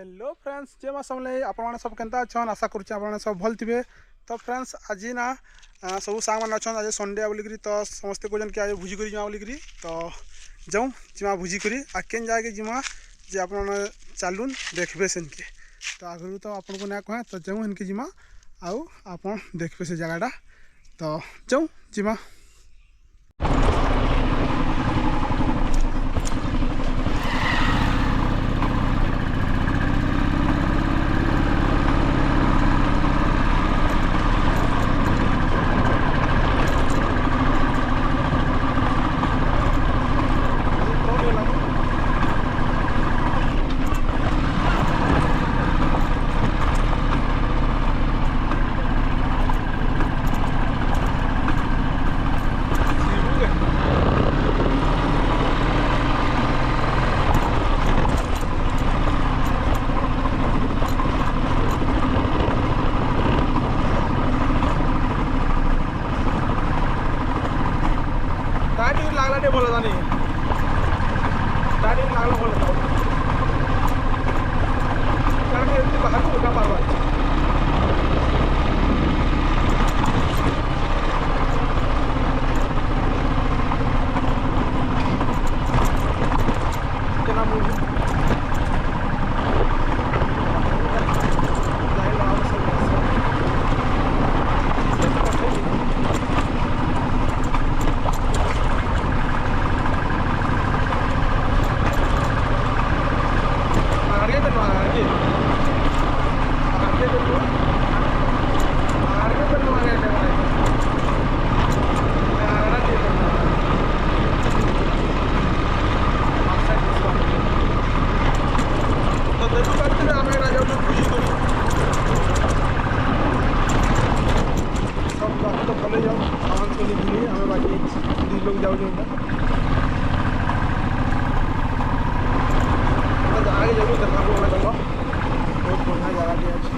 Hello friends जे समले आपने सब Kenta अच्छन आशा करुचे आपने सब भल थे। तो फ्रेंड्स आज ना सब सांग मैंने अच्छन आज संडे बोलिकी तो समस्ते कहन कि आज भोजी कर जिमा बोलिकी तो जाऊँ जिमा भोजी कर केन जाके जिमा जे आप चलुन देखबे सेनके तो आगु तो आपन को ना कहे तो जाऊँ इनके जिमा आउ आप देखबे से जगहटा तो जाऊँ जिमा। लागला बोला जाने स्टार्टिंग लागला बोला था कारण एमती बाहर को उठा पारवा जना मूवी लोग जाओ आगे जरूर देखा बहुत बढ़िया जगह भी अच्छी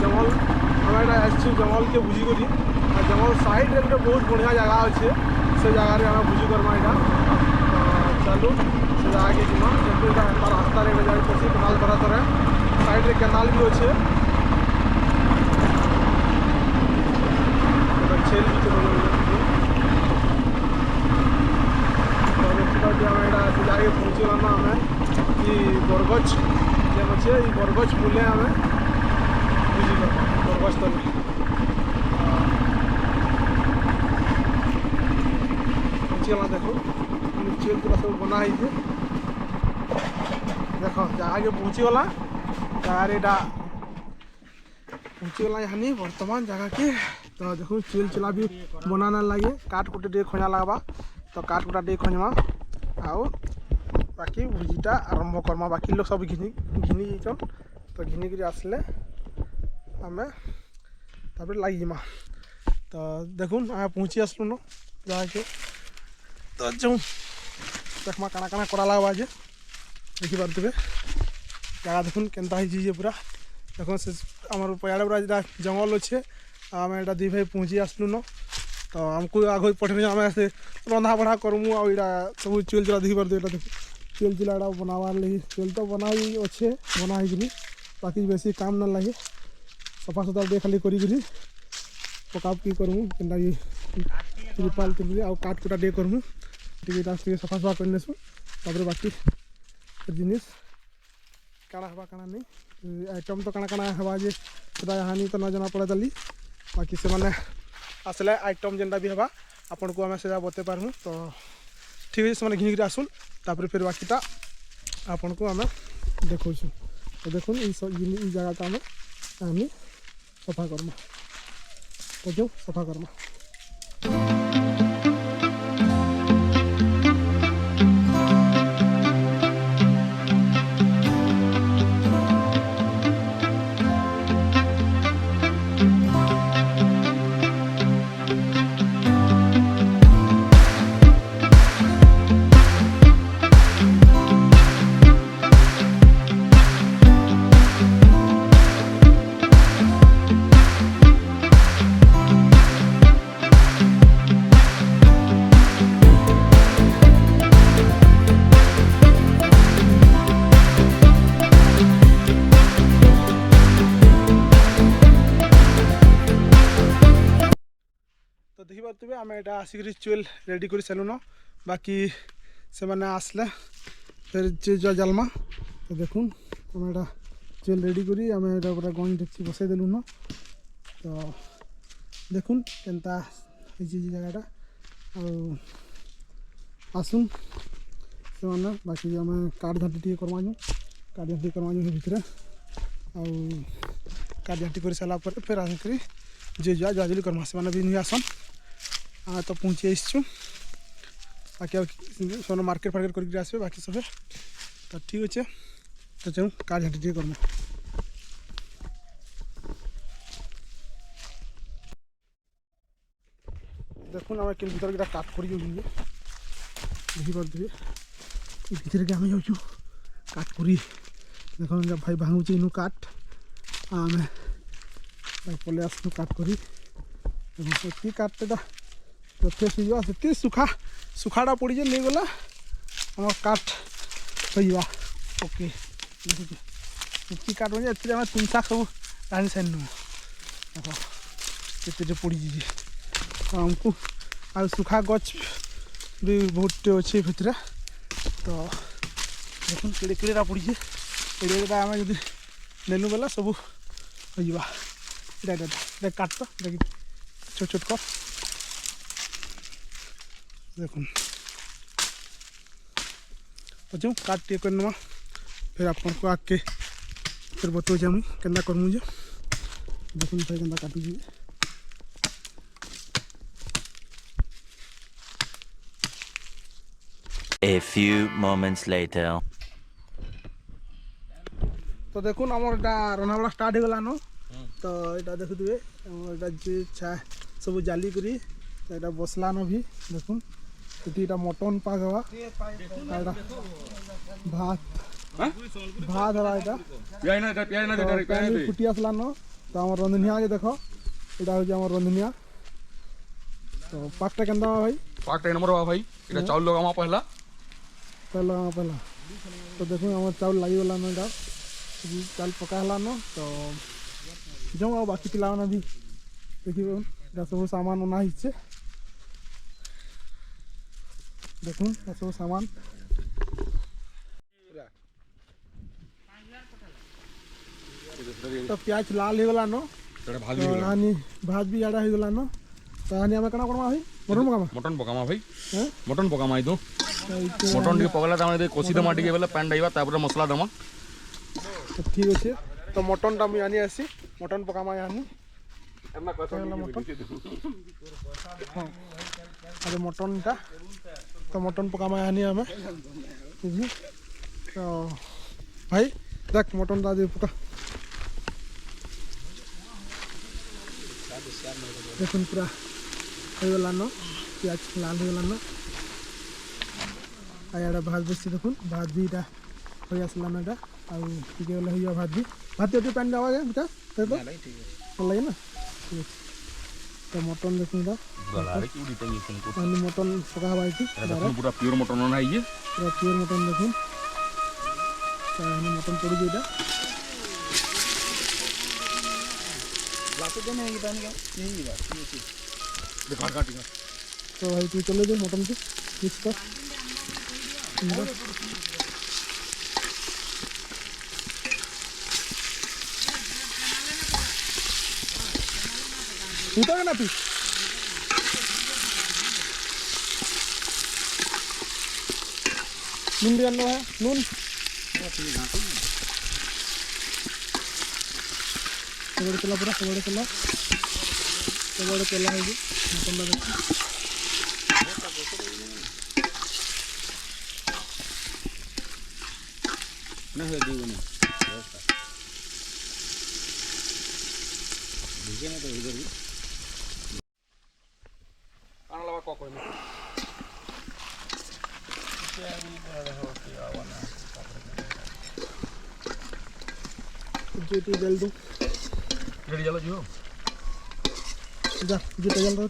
जमल आसू जमल के भुजी करी जमल साइड रे गोटे बहुत बढ़िया जगह अच्छे से जगार आम भुजी करमा यहाँ चलू से जगह के जीमा जब रास्ता जाए पड़े केनाल बरा तरह साइड रे केनाल भी अच्छे छेल भी जाके पहुँचीगला आम कि बरगछ जेन अच्छे बरगछ बुले आम बरगछ तले पहुँचीगला देख चेल पूरा सब बना है देख जगह पहुँचीगला जगह पहुँचीगला यहाँ बर्तमान जगह के तो देखो चेल चला भी बनाना लगे काट कुटे टे खजा लगवा तो काट कुटा टे खजमा आओ बाकी भुजीटा आरंभ करमा बाकी लोग सब घिनी घिनी तो घिनिक आसले आम लगे तो देखुन आम पहुँची आसलुन जाके तो जो देखमा काना काना करा लगवा जे देखी पारे जगह देखुन केनता है पूरा देखो से आम पयाड़े पूरा जो जंगल अच्छे आम एटा दी भाई पहुँची आसलुन तो आमको आग पठे आम से रंधा बढ़ा करमु आईटा सब चुल चुला देखी पारे देख चुल चुला बनावार लगी चुल तो बना ही अच्छे बना ही बाकी बेसी काम ना लगे सफा सुतरा दे खाली करी पकापी करमु केनता त्रिपाल तिरपाल आ काट कुटा दे करमु टे सफा सफा करनेसु तापर बाकी जिनिस काଣା हवा काଣା नहीं आइटम तो काଣା काଣା हवा जे सदा हानि तो न जना पड़े दली बाकी से माने आसले आइटम जेनटा भी हवा आपन को हमें से बते पारमु तो ठीक है से घिनिक आसुन तापर फिर बाकीटा आपन को हमें देखो तो देखुन ई जगह आम सफा करमा तो जो सफा करमा तो देखी पारे आम यहाँ आसिक चुएल रेडी कर सारूँ बाकी से मैंने आसले फिर जे जालमा तो देखुन आम यहाँ चुएल रेडी करी आम यहाँ पूरा गंज डेक्ची बसई देलु न तो देखुन केनता जगहटा आसुन से मैंने बाकी आम काट झाँटी टे करमा काट झाँटी करमा भितर काट झाँटी कर सारापर फिर आसिक जे जुआ जुआजुली करमा से भी नहीं आसन हाँ तो पहुँची आसचु बाकी सब मार्केट फार्केट करके आसबे बाकी सब तो ठीक अच्छे तो चलूँ काट झाँटी टे करमा देखुन आम कि भर काट कर देखी पारे भर के आम जाऊँ काट करी देख भाई भांगुचे इनू काट आम पलि आसलु काट करी काटटा यथेष से सुखा सुखाटा पड़ी नहीं गला आम काट हो ओके देखिए काट बजे आम तीन शाक सब रानी सारी देख पड़ी आमको आ सुखा गच भी बहुत अच्छे भितर तो देखुन केड़े केड़ा पड़ी एड़ा आम जब नेलु गला सब हो काट तो देखिए छोट छोट कर देखुन तो जो काट टे करना फिर आपन को आके फिर बतो जाऊँ केन्दा करमु जे देखुन भाई केन्दा काटू जी A few moments later. तो देखुन आम रंधा बड़ा स्टार्ट हो गला न तो यहाँ देखुए यहाँ सब जाली करी तो बसला न भी देखुन ये मटन पाक हवा भात भात हवा यहाँ फुटी आसला न तो आम रंधनिया के देख यहाँ हूँ रंधनिया तो पाकटा के भाई पाकटा नंबर हुआ भाई इटा चाउल लगामा पहला पहला तो देखो आम चाउल लगी गला न यहाँ चाउल पका हला न तो जो आ बाकी पिला भी देखिए सब सामान बना हिचे देखुन सब सामान तो प्याज लाल हो गला न हानि भात भी आड़ा हो गला न तो हानि आम कना करमा भाई मटन पकामा भाई मटन पकामा तो मटन टी पकला तामे कोसी दमा टी बेला पैन डाइबा तापर मसला दमा ठीक अच्छे तो मटन टा मुझे आनी आसी मटन पकामा आनी हाँ अरे मटन टा तो मटन पकामा आनी आम तो भाई देख मटन टा दे पका देखुन पूरा हो गलान पियाज लाल हो गलान आया भात बेसी देखुन भात भी इटा हो आसलान इटा आउ टिके गले हो भात भी पानी दवा गया बेटा तो भल लगे ना ठीक है तो मटन देखुन इटा पानी मटन पका हवा पूरा प्योर मटन ना ये पूरा प्योर मटन देखुन मटन पड़ी गई तो भाई तू चले जाए मटन से मिक्स कर उतर ना फिर नून भी आना है नून सबड़े चला पूरा सबड़े चला है जी मटन देखो ना है दी बने देखिए ना तो इधर भी आना लगा कोई नहीं जी जल दूँ रेडी चलो जी हो जा जी जल दो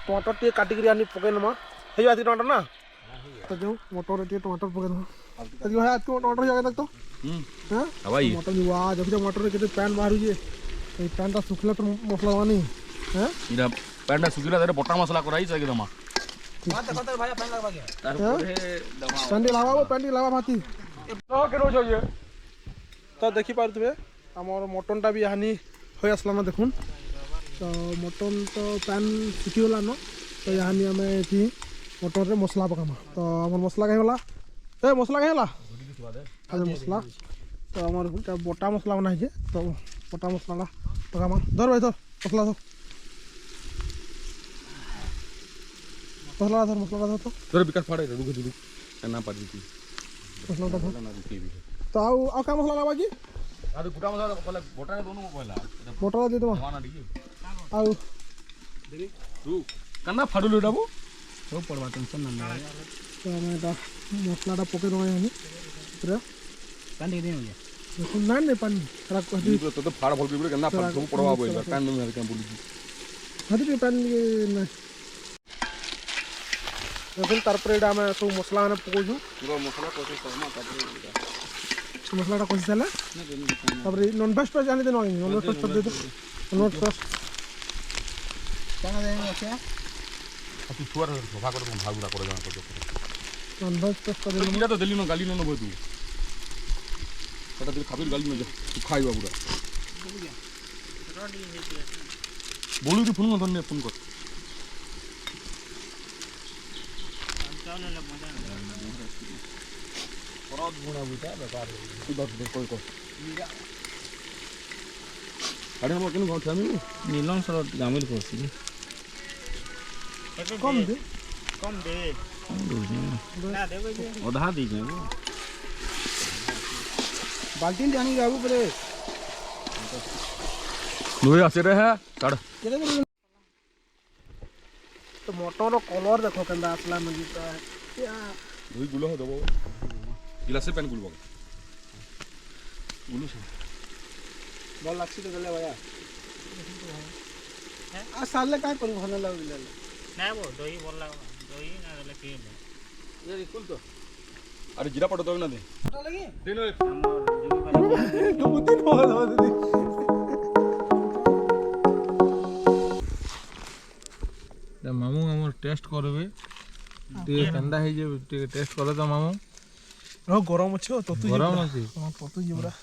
टमाटर टे काटिक आनी पकई नमा है आज टमाटर ना तो जो मटर टे टमाटर पकई नमा तो जो है आज को टमाटर जाके तक तो हां हवाई टमाटर जो आ जब मटर के पैन बाहर हुई तो पैन ता सुखला तो मसला वानी हैं इरा पैन सुखिला तेरे बटा मसाला कराई चाहिए दमा बात देखो भाई पैन लगा गया तारपरे दमा पैन लावा वो पैन लावा भाती तो केनो छ ये तो देखि पारतबे हमर मटन टा भी हानि होय असला ना देखुन तो मटन तो पैन सुखीगला न तो यहाँ आम ये मटन रे मसला पकामा तो आम मसला कहींगला ए मसला कहींगला आज मसला तो आम बटा मसला बना है तो बटा मसला पकामा धर भाई धर मसला धर मसला धर तो तोरे विकास फाड़े रुक रुक ना पाड़ी थी मसला धर ना रुके भी तो आउ का मसला लावा जी आदि गुटा मसाला पहले बोटा ने दोनों पहला मटर दे दो माना दी आउ तू कन्ना फाड़ू लेडाबो तो पड़वा टेंशन ना ले तो हमें दा मसला टा पके दो यानी पूरा पानी दे मुझे देखो ना नहीं पानी खराब कर दी तो फाड़ भल के कन्ना फाड़ सब पड़वा बोल पैन में के बोली हदी के पैन ना फिर तारपरे डा में सब मसला ने पकोजु पूरा मसाला कोसे करना तापर मसला टा कोसी चला तापर नॉन वेज पे जाने दे नॉन वेज पे दे दो नॉन वेज क्या देंगे क्या तू छुआर सोफा कर तुम भागुरा कर जाना तो नॉन वेज पे कर इरा तो दिल्ली न गाली न बतू कटा दिल खाबिर गाली न जा तू खाइबा पूरा बोलू की फोन न फोन कर परत गुणा बुता व्यापार तू दस दे कोई को अरे हम केन गाँव थामी नीलम सर गामिल करसी कम दे ना दे भाई आधा दीजिए वो बाल्टी जानी बाबू परे लोहे आसे रहे चढ़ तो मटर कलर देखो केंदा असला में जीता क्या लोही गुलो हो दबो गिलास से पेन गुलबो गुलो से बल लाक्षी तो गले भैया आ साले का करू भले लागले ना वो दही बोल लगा दही ना ले के ये कुल तो अरे जीरा पड़ दो ना दे लगी दिन तो बुद्धि हो दे मामू आम टेस्ट करबे टे कंदा है जे टेस्ट कले तो मामू गरम अच्छे तो तू गरम अछि तो तू जी बरा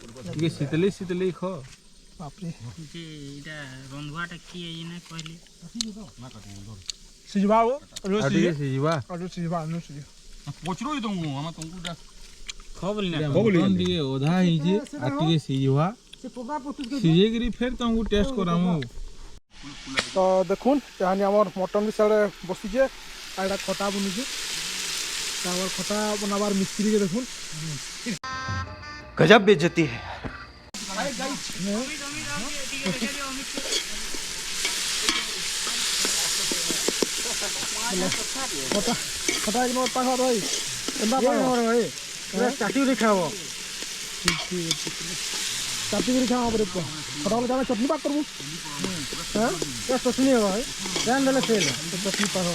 ଟିକେ ଶୀତଲି ଶୀତଲି ଖ बाप रे ଯେ ଏଇଟା ରନ୍ଧୁଆଟା କିଏ ଏଇନା କହିଲି सिजवा वो रो ଆଉ ଟିକେ ସିଝିବା सिजवा नो सिजवा ପଚରୁ ତମକୁ ଆମେ ତମକୁ ଖ ବୋଲି ନା ମଟନ୍ ଟିକେ ଅଧା ହେଇଛି ଆଉ ଟିକେ ସିଝିବା ସିଝେଇକିରି ଫେର୍ ତମକୁ ଟେଷ୍ଟ କରାମୁ तो देखुन यहाँ आमर मटन भी साड़े बसीचे आड़ा खटा बनुचे आमर खटा बनाबार मिस्त्री के देखुन गजब बेइज्जती है खटा खटा एक नंबर पाखा भाई केंदा पाखा भाई पूरा चाटी रे खाओ चाटी रे खाओ बरे खटा वाला जाना चटनी पाक करबू हां ये चटनी है भाई जान देले फेल तो चटनी पाक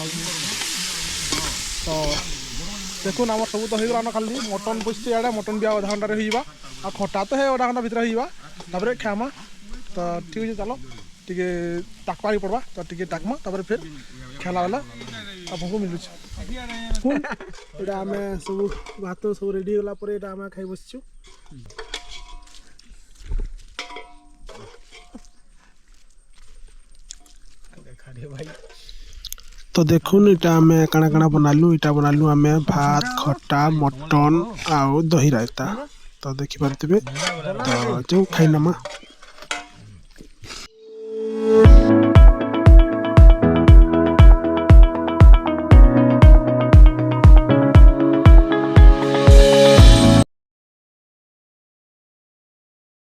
तो देखुन आम सब तो होगा ना खाली मटन बसছে आड़े मटन भी आधा घंटा होइबा आ खटा तो है आधा घंटा भीतर होइबा तापर खामा तो ठीक है चलो टिके ताकपारी पड़वा तो टिके ताकमा तापर फिर खेला वाला आपको मिलुछ एटा हमें सब भात सब रेडी होला पर एटा हमें खाइ बसछु तो देखुन इटा हमें काना काना बनालु इटा बनालु हमें भात खट्टा मटन आउ दही रायता तो देखि पारतिबे तो जो खाइनामा